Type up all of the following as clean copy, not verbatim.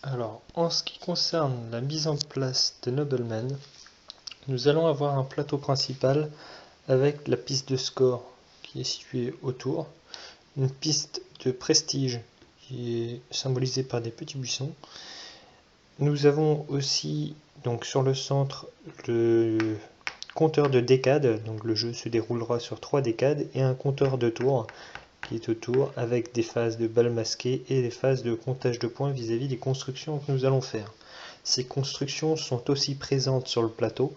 Alors, en ce qui concerne la mise en place de Nobleman, nous allons avoir un plateau principal avec la piste de score qui est située autour, une piste de prestige qui est symbolisée par des petits buissons. Nous avons aussi donc sur le centre le compteur de décades, donc le jeu se déroulera sur 3 décades, et un compteur de tours qui est autour avec des phases de balles masquées et des phases de comptage de points vis-à-vis des constructions que nous allons faire. Ces constructions sont aussi présentes sur le plateau.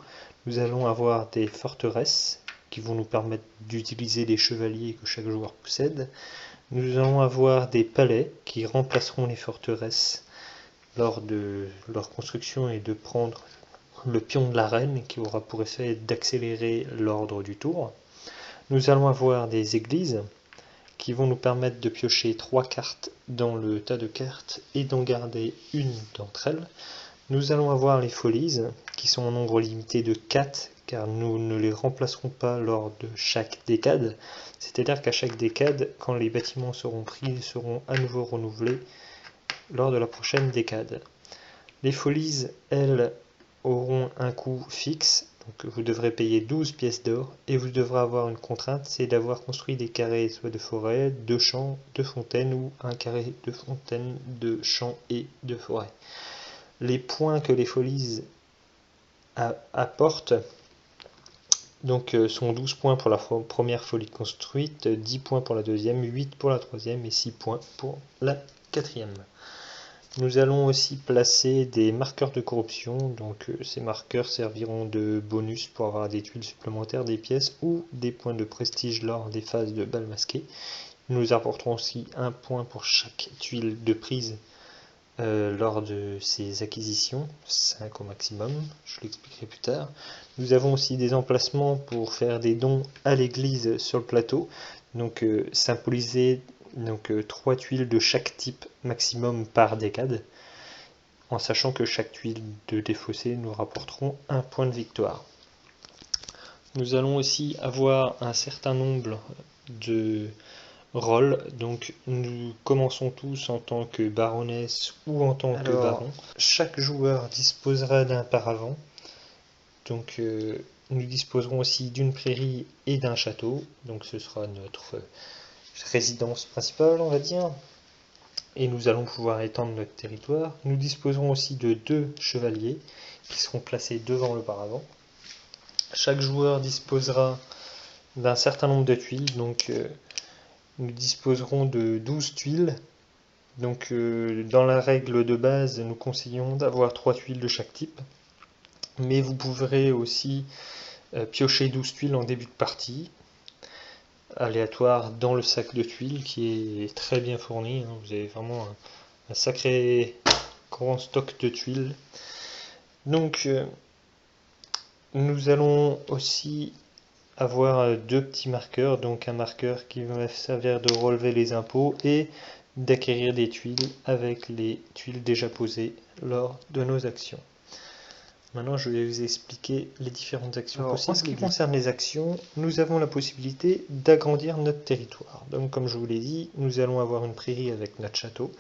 Nous allons avoir des forteresses qui vont nous permettre d'utiliser les chevaliers que chaque joueur possède. Nous allons avoir des palais qui remplaceront les forteresses lors de leur construction et de prendre le pion de la reine qui aura pour effet d'accélérer l'ordre du tour. Nous allons avoir des églises qui vont nous permettre de piocher 3 cartes dans le tas de cartes et d'en garder une d'entre elles. Nous allons avoir les folies qui sont en nombre limité de 4 car nous ne les remplacerons pas lors de chaque décade. C'est-à-dire qu'à chaque décade, quand les bâtiments seront pris, ils seront à nouveau renouvelés lors de la prochaine décade. Les folies, elles, auront un coût fixe, donc vous devrez payer 12 pièces d'or, et vous devrez avoir une contrainte, c'est d'avoir construit des carrés soit de forêt, de champs, de fontaines, ou un carré de fontaine, de champs et de forêt. Les points que les folies apportent donc, sont 12 points pour la première folie construite, 10 points pour la deuxième, 8 pour la troisième et 6 points pour la quatrième. Nous allons aussi placer des marqueurs de corruption, donc ces marqueurs serviront de bonus pour avoir des tuiles supplémentaires, des pièces ou des points de prestige lors des phases de balles masquées. Nous apporterons aussi un point pour chaque tuile de prise lors de ces acquisitions, 5 au maximum, je l'expliquerai plus tard. Nous avons aussi des emplacements pour faire des dons à l'église sur le plateau, donc symboliser donc 3 tuiles de chaque type maximum par décade, en sachant que chaque tuile de défaussé nous rapporteront un point de victoire. Nous allons aussi avoir un certain nombre de rôles, donc nous commençons tous en tant que baronesse ou en tant que baron. Chaque joueur disposera d'un paravent, donc nous disposerons aussi d'une prairie et d'un château, donc ce sera notre résidence principale, on va dire, et nous allons pouvoir étendre notre territoire. Nous disposerons aussi de 2 chevaliers qui seront placés devant le paravent. Chaque joueur disposera d'un certain nombre de tuiles, donc nous disposerons de 12 tuiles. Donc dans la règle de base, nous conseillons d'avoir 3 tuiles de chaque type, mais vous pourrez aussi piocher 12 tuiles en début de partie, aléatoire dans le sac de tuiles qui est très bien fourni. Vous avez vraiment un sacré grand stock de tuiles. Donc nous allons aussi avoir 2 petits marqueurs, donc un marqueur qui va servir de relever les impôts et d'acquérir des tuiles avec les tuiles déjà posées lors de nos actions. Maintenant, je vais vous expliquer les différentes actions possibles. En ce qui concerne les actions, nous avons la possibilité d'agrandir notre territoire. Donc, comme je vous l'ai dit, nous allons avoir une prairie avec notre château.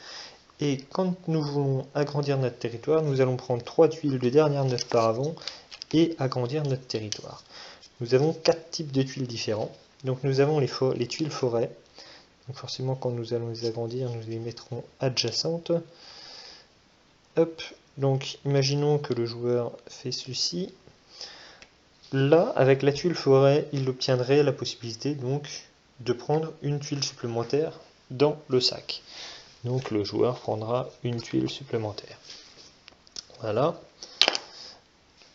Et quand nous voulons agrandir notre territoire, nous allons prendre 3 tuiles de dernière note par avant et agrandir notre territoire. Nous avons 4 types de tuiles différents. Donc, nous avons les tuiles forêt. Donc, forcément, quand nous allons les agrandir, nous les mettrons adjacentes. Hop. Donc, imaginons que le joueur fait ceci. Là, avec la tuile forêt, il obtiendrait la possibilité donc de prendre une tuile supplémentaire dans le sac. Donc, le joueur prendra une tuile supplémentaire. Voilà.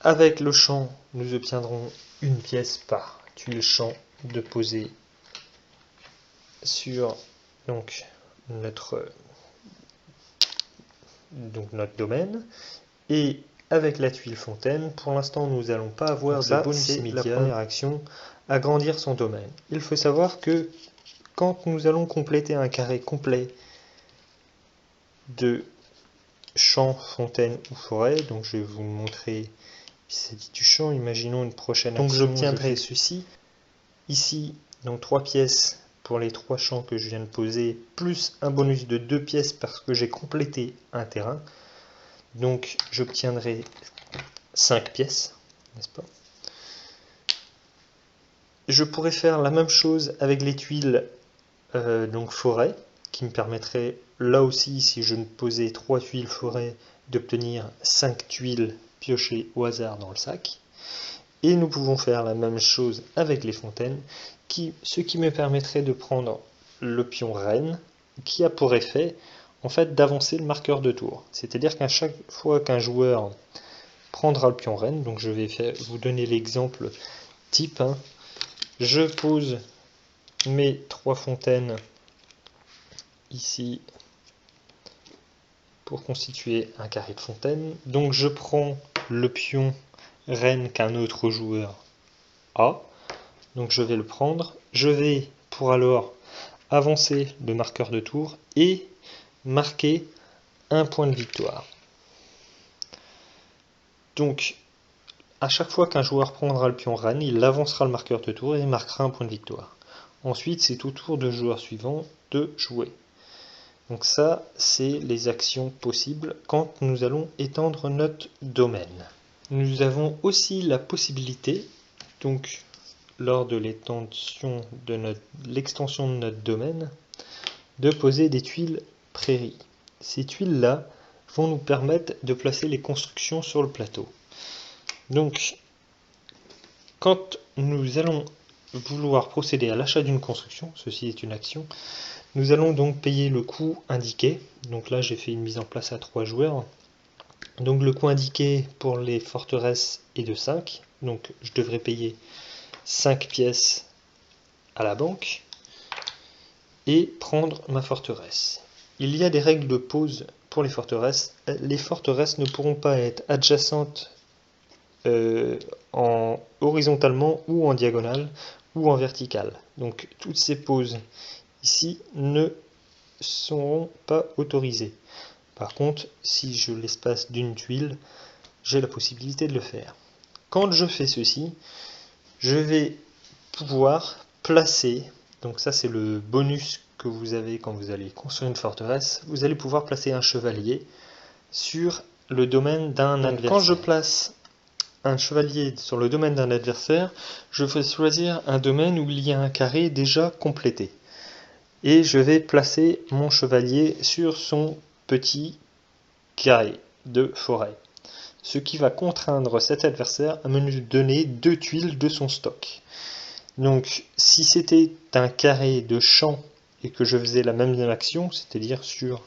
Avec le champ, nous obtiendrons une pièce par tuile champ de poser sur donc notre domaine. Et avec la tuile fontaine, pour l'instant nous n'allons pas avoir de bonus immédiat. La première action, agrandir son domaine. Il faut savoir que quand nous allons compléter un carré complet de champ, fontaine ou forêt, donc je vais vous montrer, c'est dit du champ, imaginons une prochaine action. Donc j'obtiendrai ceci, ici, donc 3 pièces pour les 3 champs que je viens de poser, plus un bonus de 2 pièces parce que j'ai complété un terrain. Donc j'obtiendrai 5 pièces, n'est-ce pas? Je pourrais faire la même chose avec les tuiles donc forêt, qui me permettrait là aussi, si je ne posais 3 tuiles forêt, d'obtenir 5 tuiles piochées au hasard dans le sac. Et nous pouvons faire la même chose avec les fontaines, ce qui me permettrait de prendre le pion reine, qui a pour effet en fait d'avancer le marqueur de tour. C'est-à-dire qu'à chaque fois qu'un joueur prendra le pion reine, donc je vais vous donner l'exemple type, hein, je pose mes 3 fontaines ici pour constituer un carré de fontaine. Donc je prends le pion reine qu'un autre joueur a. Donc je vais le prendre. Je vais pour alors avancer le marqueur de tour et marquer un point de victoire. Donc à chaque fois qu'un joueur prendra le pion reine, il avancera le marqueur de tour et marquera un point de victoire. Ensuite, c'est au tour de joueur suivant de jouer. Donc ça, c'est les actions possibles quand nous allons étendre notre domaine. Nous avons aussi la possibilité, donc lors de l'extension de notre domaine, de poser des tuiles prairies. Ces tuiles-là vont nous permettre de placer les constructions sur le plateau. Donc, quand nous allons vouloir procéder à l'achat d'une construction, ceci est une action, nous allons donc payer le coût indiqué. Donc là, j'ai fait une mise en place à 3 joueurs. Donc le coût indiqué pour les forteresses est de 5. Donc je devrais payer 5 pièces à la banque et prendre ma forteresse. Il y a des règles de pose pour les forteresses. Les forteresses ne pourront pas être adjacentes horizontalement ou en diagonale ou en verticale. Donc toutes ces poses ici ne seront pas autorisées. Par contre, si je l'espace d'une tuile, j'ai la possibilité de le faire. Quand je fais ceci, je vais pouvoir placer, donc ça c'est le bonus que vous avez quand vous allez construire une forteresse, vous allez pouvoir placer un chevalier sur le domaine d'un adversaire. Quand je place un chevalier sur le domaine d'un adversaire, je vais choisir un domaine où il y a un carré déjà complété. Et je vais placer mon chevalier sur son petit carré de forêt. Ce qui va contraindre cet adversaire à me donner 2 tuiles de son stock. Donc si c'était un carré de champ et que je faisais la même action, c'est-à-dire sur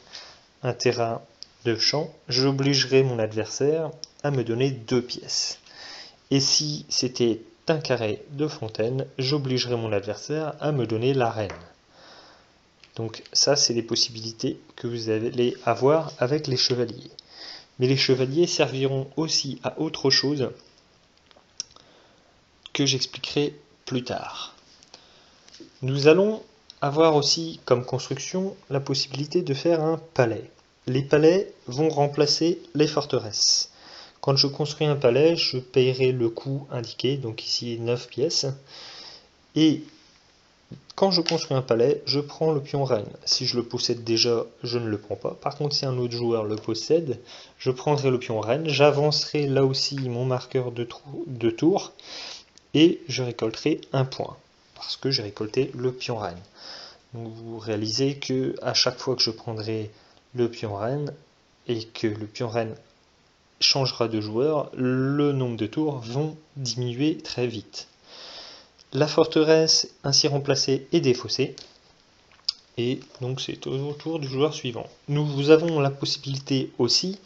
un terrain de champ, j'obligerais mon adversaire à me donner 2 pièces. Et si c'était un carré de fontaine, j'obligerais mon adversaire à me donner la reine. Donc ça, c'est les possibilités que vous allez avoir avec les chevaliers. Mais les chevaliers serviront aussi à autre chose que j'expliquerai plus tard. Nous allons avoir aussi comme construction la possibilité de faire un palais. Les palais vont remplacer les forteresses. Quand je construis un palais, je paierai le coût indiqué, donc ici 9 pièces. Et quand je construis un palais, je prends le pion reine. Si je le possède déjà, je ne le prends pas. Par contre, si un autre joueur le possède, je prendrai le pion reine. J'avancerai là aussi mon marqueur de tour et je récolterai un point parce que j'ai récolté le pion reine. Donc vous réalisez que à chaque fois que je prendrai le pion reine et que le pion reine changera de joueur, le nombre de tours vont diminuer très vite. La forteresse ainsi remplacée est défaussée. Et donc c'est au tour du joueur suivant. Nous avons la possibilité aussi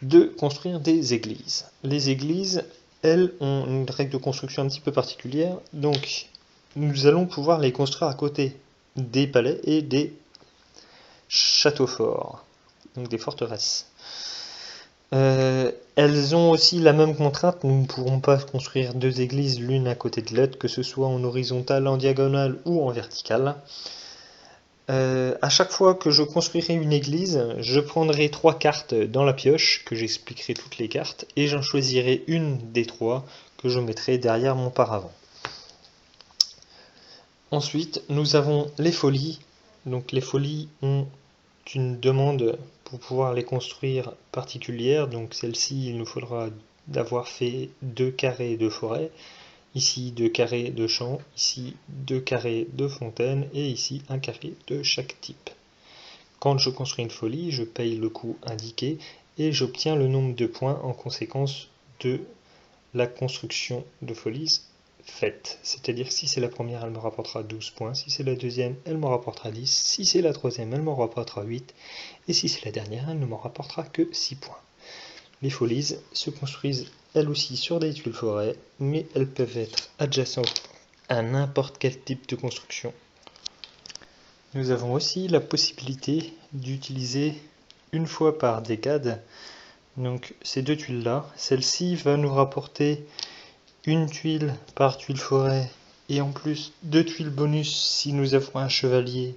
de construire des églises. Les églises, elles, ont une règle de construction un petit peu particulière. Donc nous allons pouvoir les construire à côté des palais et des châteaux forts, donc des forteresses. Elles ont aussi la même contrainte, nous ne pourrons pas construire 2 églises l'une à côté de l'autre, que ce soit en horizontal, en diagonale ou en verticale. À chaque fois que je construirai une église, je prendrai 3 cartes dans la pioche, que j'expliquerai toutes les cartes, et j'en choisirai une des 3 que je mettrai derrière mon paravent. Ensuite, nous avons les folies. Donc les folies ont une demande pour pouvoir les construire particulières. Donc celle-ci, il nous faudra d'avoir fait 2 carrés de forêt, ici 2 carrés de champ, ici 2 carrés de fontaine et ici un carré de chaque type. Quand je construis une folie, je paye le coût indiqué et j'obtiens le nombre de points en conséquence de la construction de folies faite. C'est-à-dire si c'est la première, elle me rapportera 12 points, si c'est la deuxième, elle me rapportera 10, si c'est la troisième, elle me rapportera 8, et si c'est la dernière, elle ne me rapportera que 6 points. Les folies se construisent elles aussi sur des tuiles forêt, mais elles peuvent être adjacentes à n'importe quel type de construction. Nous avons aussi la possibilité d'utiliser une fois par décade, donc ces deux tuiles là, celle-ci va nous rapporter une tuile par tuile forêt et en plus 2 tuiles bonus si nous avons un chevalier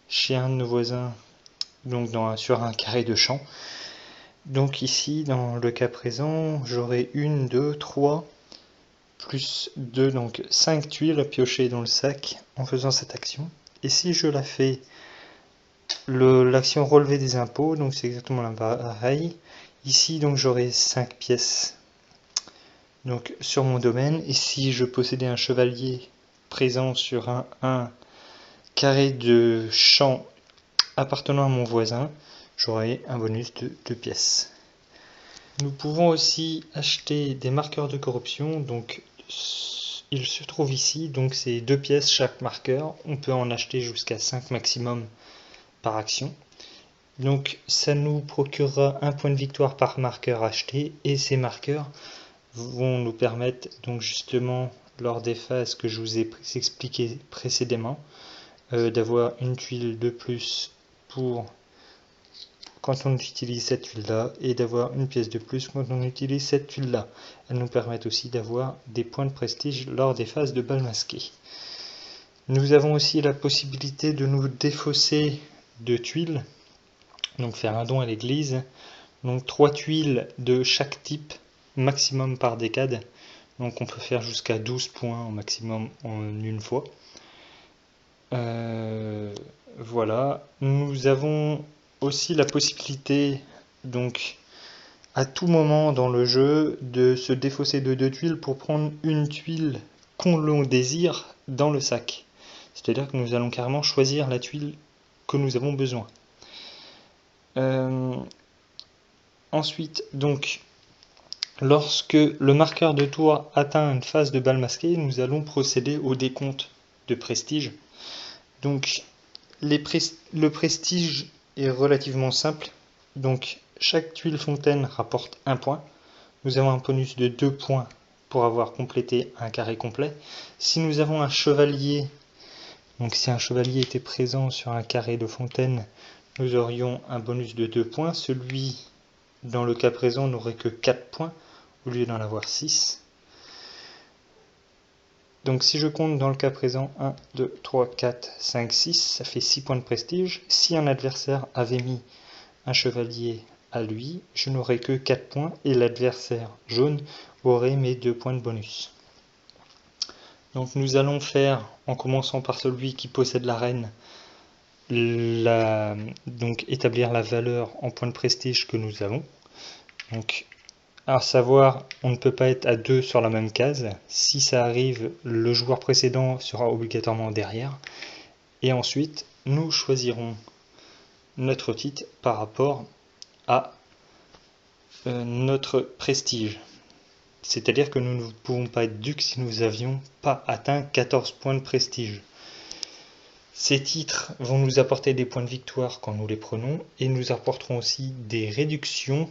chez un de nos voisins, donc sur un carré de champ. Donc ici dans le cas présent j'aurai 1, 2, 3 plus 2, donc 5 tuiles à piocher dans le sac en faisant cette action. Et si je la fais l'action relever des impôts, donc c'est exactement la pareil. Ici donc j'aurai 5 pièces donc sur mon domaine, et si je possédais un chevalier présent sur un carré de champ appartenant à mon voisin, j'aurai un bonus de 2 pièces. Nous pouvons aussi acheter des marqueurs de corruption, donc il se trouve ici, donc c'est 2 pièces chaque marqueur, on peut en acheter jusqu'à 5 maximum par action. Donc ça nous procurera un point de victoire par marqueur acheté, et ces marqueurs vont nous permettre donc justement lors des phases que je vous ai expliqué précédemment d'avoir une tuile de plus pour quand on utilise cette tuile là et d'avoir une pièce de plus quand on utilise cette tuile là. Elles nous permettent aussi d'avoir des points de prestige lors des phases de bal masqué. Nous avons aussi la possibilité de nous défausser de tuiles, donc faire un don à l'église, donc 3 tuiles de chaque type maximum par décade, donc on peut faire jusqu'à 12 points au maximum en une fois. Voilà, nous avons aussi la possibilité donc à tout moment dans le jeu de se défausser de 2 tuiles pour prendre une tuile qu'on désire dans le sac. C'est-à-dire que nous allons carrément choisir la tuile que nous avons besoin. Ensuite, donc, lorsque le marqueur de tour atteint une phase de bal masqué, nous allons procéder au décompte de prestige. Donc, le prestige est relativement simple. Donc, chaque tuile fontaine rapporte 1 point. Nous avons un bonus de 2 points pour avoir complété un carré complet. Si nous avons un chevalier, donc si un chevalier était présent sur un carré de fontaine, nous aurions un bonus de 2 points. Celui, dans le cas présent, n'aurait que 4 points au lieu d'en avoir 6. Donc si je compte dans le cas présent 1, 2, 3, 4, 5, 6, ça fait 6 points de prestige. Si un adversaire avait mis un chevalier à lui, je n'aurais que 4 points et l'adversaire jaune aurait mes 2 points de bonus. Donc nous allons faire, en commençant par celui qui possède la reine, donc établir la valeur en points de prestige que nous avons. Donc, à savoir, on ne peut pas être à 2 sur la même case. Si ça arrive, le joueur précédent sera obligatoirement derrière. Et ensuite, nous choisirons notre titre par rapport à notre prestige. C'est-à-dire que nous ne pouvons pas être duc si nous n'avions pas atteint 14 points de prestige. Ces titres vont nous apporter des points de victoire quand nous les prenons et nous apporteront aussi des réductions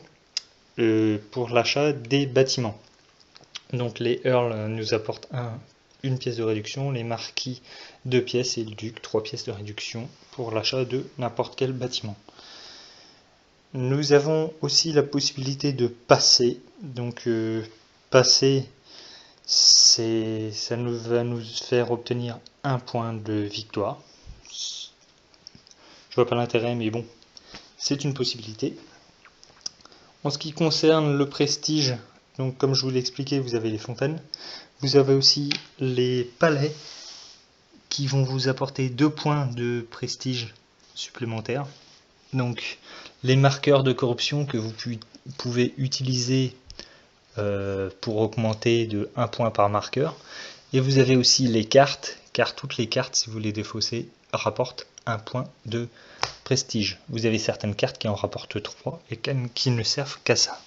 pour l'achat des bâtiments. Donc les Earls nous apportent une pièce de réduction, les marquis 2 pièces et le duc 3 pièces de réduction pour l'achat de n'importe quel bâtiment. Nous avons aussi la possibilité de passer. Donc passer, ça va nous faire obtenir 1 point de victoire. Je vois pas l'intérêt, mais bon, c'est une possibilité. En ce qui concerne le prestige, donc comme je vous l'ai expliqué, vous avez les fontaines. Vous avez aussi les palais qui vont vous apporter 2 points de prestige supplémentaires. Donc les marqueurs de corruption que vous pouvez utiliser pour augmenter de 1 point par marqueur. Et vous avez aussi les cartes, car toutes les cartes, si vous les défaussez, rapportent 1 point de prestige. Vous avez certaines cartes qui en rapportent 3 et qui ne servent qu'à ça.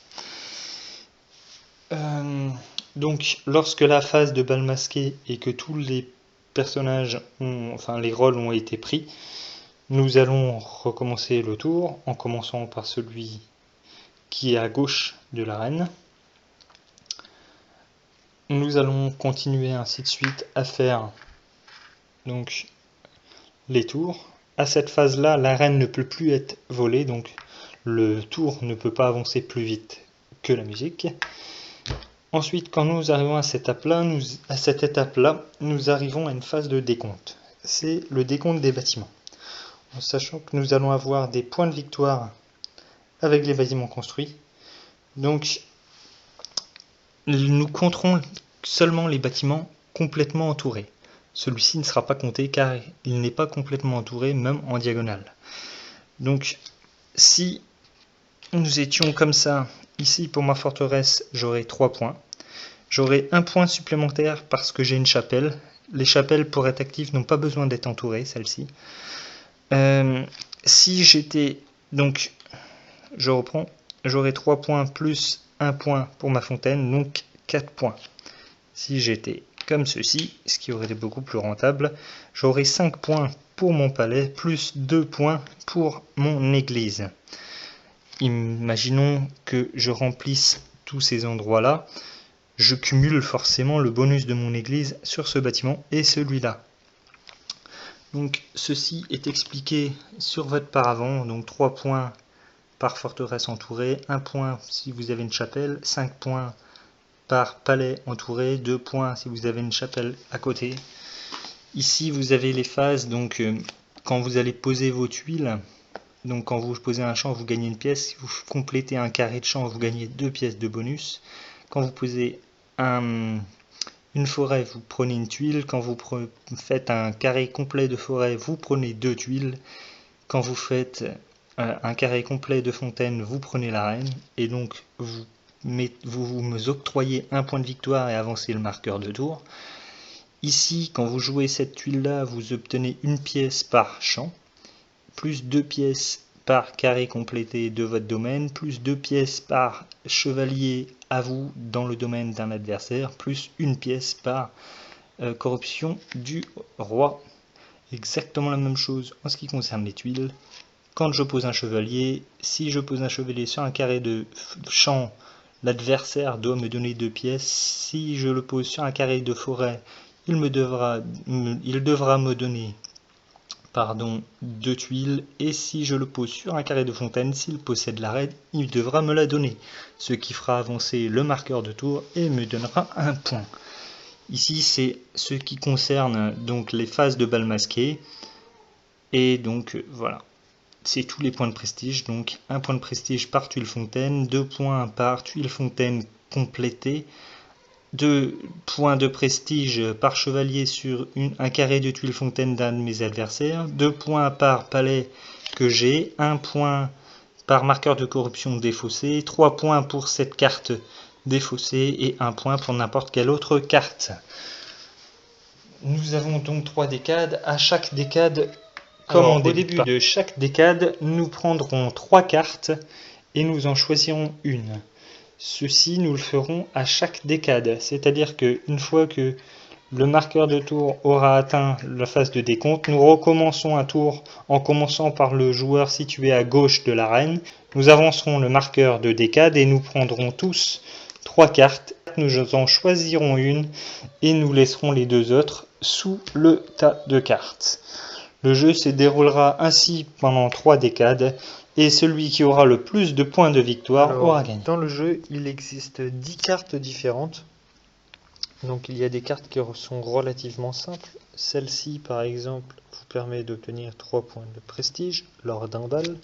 Donc lorsque la phase de bal masqué et que tous les personnages les rôles ont été pris, nous allons recommencer le tour en commençant par celui qui est à gauche de l'arène. Nous allons continuer ainsi de suite à faire donc les tours. À cette phase-là, l'arène ne peut plus être volée, donc le tour ne peut pas avancer plus vite que la musique. Ensuite, quand nous arrivons à cette étape-là, nous arrivons à une phase de décompte. C'est le décompte des bâtiments. En sachant que nous allons avoir des points de victoire avec les bâtiments construits. Donc, nous compterons seulement les bâtiments complètement entourés. Celui-ci ne sera pas compté car il n'est pas complètement entouré, même en diagonale. Donc, si nous étions comme ça, ici pour ma forteresse, j'aurai 3 points. J'aurai 1 point supplémentaire parce que j'ai une chapelle. Les chapelles, pour être actives, n'ont pas besoin d'être entourées, celles-ci. Si j'étais... Donc, je reprends. J'aurai 3 points plus 1 point pour ma fontaine, donc 4 points. Si j'étais comme ceci, ce qui aurait été beaucoup plus rentable, j'aurai 5 points pour mon palais, plus 2 points pour mon église. Imaginons que je remplisse tous ces endroits-là. Je cumule forcément le bonus de mon église sur ce bâtiment et celui-là. Donc ceci est expliqué sur votre paravent, donc 3 points par forteresse entourée, 1 point si vous avez une chapelle, 5 points par palais entouré, 2 points si vous avez une chapelle à côté. Ici vous avez les phases, donc quand vous allez poser vos tuiles, donc quand vous posez un champ vous gagnez une pièce, si vous complétez un carré de champ vous gagnez 2 pièces de bonus. Quand vous posez une forêt, vous prenez une tuile. Quand vous faites un carré complet de forêt, vous prenez 2 tuiles. Quand vous faites un carré complet de fontaine, vous prenez la reine. Et donc, vous me octroyez 1 point de victoire et avancez le marqueur de tour. Ici, quand vous jouez cette tuile-là, vous obtenez une pièce par champ, plus 2 pièces par carré complété de votre domaine, plus 2 pièces par chevalier à vous dans le domaine d'un adversaire, plus une pièce par corruption du roi. Exactement la même chose en ce qui concerne les tuiles. Quand je pose un chevalier, si je pose un chevalier sur un carré de champ, l'adversaire doit me donner 2 pièces. Si je le pose sur un carré de forêt, il devra me donner 2 tuiles, et si je le pose sur un carré de fontaine, s'il possède la reine, il devra me la donner, ce qui fera avancer le marqueur de tour et me donnera 1 point. Ici c'est ce qui concerne donc les phases de bal masqué, et donc voilà, c'est tous les points de prestige. Donc 1 point de prestige par tuile fontaine, 2 points par tuile fontaine complétée, 2 points de prestige par chevalier sur un carré de tuile fontaine d'un de mes adversaires, 2 points par palais que j'ai, 1 point par marqueur de corruption défaussé, 3 points pour cette carte défaussée et 1 point pour n'importe quelle autre carte. Nous avons donc 3 décades. À chaque décade, au début de chaque décade, nous prendrons 3 cartes et nous en choisirons une. Ceci, nous le ferons à chaque décade, c'est-à-dire qu'une fois que le marqueur de tour aura atteint la phase de décompte, nous recommençons un tour en commençant par le joueur situé à gauche de l'arène. Nous avancerons le marqueur de décade et nous prendrons tous 3 cartes. Nous en choisirons une et nous laisserons les 2 autres sous le tas de cartes. Le jeu se déroulera ainsi pendant 3 décades. Et celui qui aura le plus de points de victoire aura gagné. Dans le jeu, il existe 10 cartes différentes. Donc il y a des cartes qui sont relativement simples. Celle-ci, par exemple, vous permet d'obtenir 3 points de prestige lors d'un bal.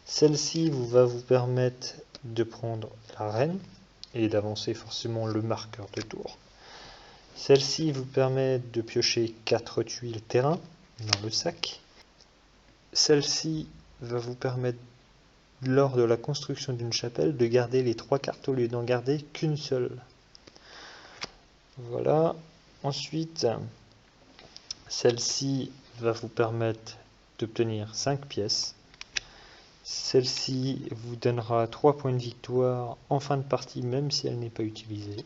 Celle-ci va vous permettre de prendre la reine et d'avancer forcément le marqueur de tour. Celle-ci vous permet de piocher 4 tuiles terrain dans le sac. Celle-ci va vous permettre lors de la construction d'une chapelle, de garder les 3 cartes au lieu d'en garder qu'une seule. Voilà. Ensuite, celle-ci va vous permettre d'obtenir 5 pièces. Celle-ci vous donnera 3 points de victoire en fin de partie, même si elle n'est pas utilisée.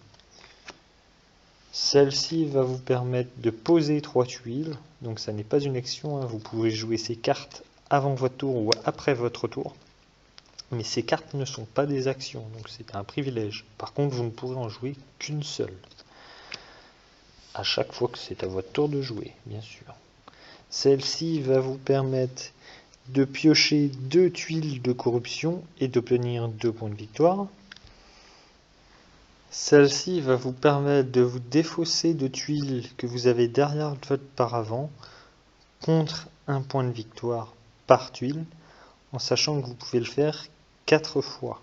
Celle-ci va vous permettre de poser 3 tuiles, donc ça n'est pas une action, hein. Vous pouvez jouer ces cartes avant votre tour ou après votre tour. Mais ces cartes ne sont pas des actions, donc c'est un privilège. Par contre, vous ne pourrez en jouer qu'une seule. À chaque fois que c'est à votre tour de jouer, bien sûr. Celle-ci va vous permettre de piocher 2 tuiles de corruption et d'obtenir 2 points de victoire. Celle-ci va vous permettre de vous défausser de tuiles que vous avez derrière votre paravent contre 1 point de victoire par tuile, en sachant que vous pouvez le faire 4 fois.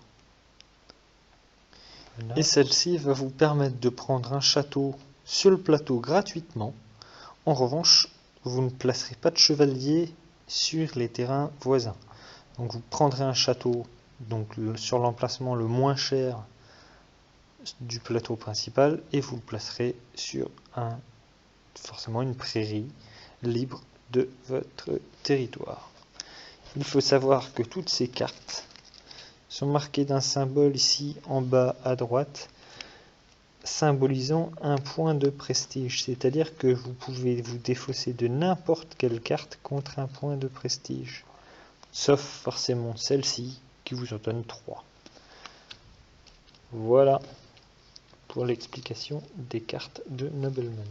Et celle-ci va vous permettre de prendre un château sur le plateau gratuitement. En revanche, vous ne placerez pas de chevalier sur les terrains voisins. Donc vous prendrez un château sur l'emplacement le moins cher du plateau principal et vous le placerez sur forcément une prairie libre de votre territoire. Il faut savoir que toutes ces cartes sont marquées d'un symbole ici en bas à droite, symbolisant un point de prestige, c'est-à-dire que vous pouvez vous défausser de n'importe quelle carte contre un point de prestige, sauf forcément celle-ci qui vous en donne 3. Voilà pour l'explication des cartes de Nobleman.